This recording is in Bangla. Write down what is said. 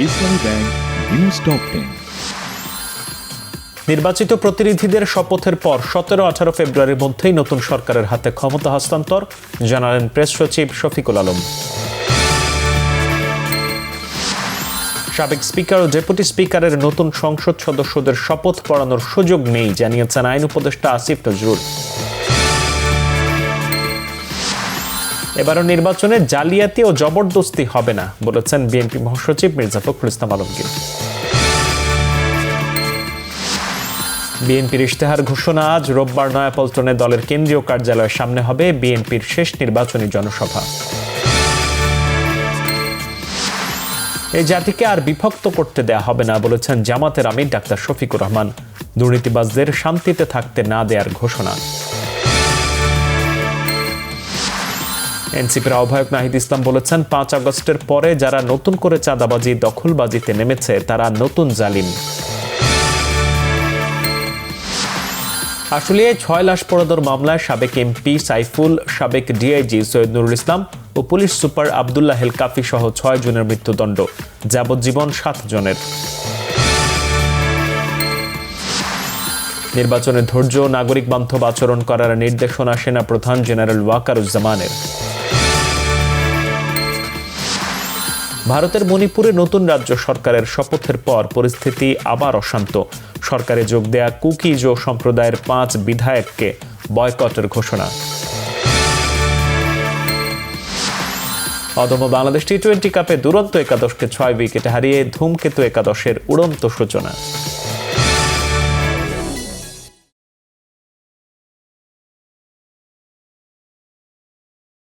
ইসলামী ব্যাংক নিউজ টপ 10। নির্বাচিত প্রতিনিধিদের শপথের পর 17-18 ফেব্রুয়ারির মধ্যেই নতুন সরকারের হাতে ক্ষমতা হস্তান্তর, জানালেন প্রেস সচিব শফিকুল আলম। সাবেক স্পিকার ও ডেপুটি স্পিকারের নতুন সংসদ সদস্যদের শপথ পড়ানোর সুযোগ নেই, জানিয়েছেন আইন উপদেষ্টা আসিফ নজরুল। এবারও নির্বাচনে জালিয়াতি ও জবরদস্তি হবে না বলেছেন বিএনপি মহাসচিব মির্জা ফখরুল ইসলাম আলমগীর। বিএনপির ইশতেহার ঘোষণা আজ রোববার নয়াপল্টনে দলের কেন্দ্রীয় কার্যালয়ের সামনে হবে বিএনপির শেষ নির্বাচনী জনসভা। এই জাতিকে আর বিভক্ত করতে দেয়া হবে না বলেছেন জামাতের আমির ডাক্তার শফিকুর রহমান। দুর্নীতিবাজদের শান্তিতে থাকতে না দেওয়ার ঘোষণা। এনসিপির আহ্বায়ক নাহিদ ইসলাম বলেছেন, 5 আগস্টের পরে যারা নতুন করে চাঁদাবাজি দখলবাজিতে নেমেছে তারা নতুন জালিম। আসলে 6 লাশ পোড়ানোর মামলায় সাবেক এমপি সাইফুল, সাবেক ডিআইজি সৈয়দ নুরুল ইসলাম ও পুলিশ সুপার আবদুল্লাহ হেল কাফি সহ 6 জনের মৃত্যুদণ্ড, যাবজ্জীবন 7 জনের। নির্বাচনে ধৈর্য, নাগরিক বান্ধব আচরণ করার নির্দেশনা সেনাপ্রধান জেনারেল ওয়াকারুজ্জামানের। ভারতের মণিপুরে নতুন রাজ্য সরকারের শপথের পর পরিস্থিতি আবার অশান্ত। সরকারে যোগ দেয়া কুকিজো সম্প্রদায়ের 5 বিধায়ককে বয়কটের ঘোষণা। অদম্য বাংলাদেশ টি-20 কাপে দুরন্ত একাদশকে 6 উইকেটে হারিয়ে ধূমকেতু একাদশের উড়ন্ত সূচনা।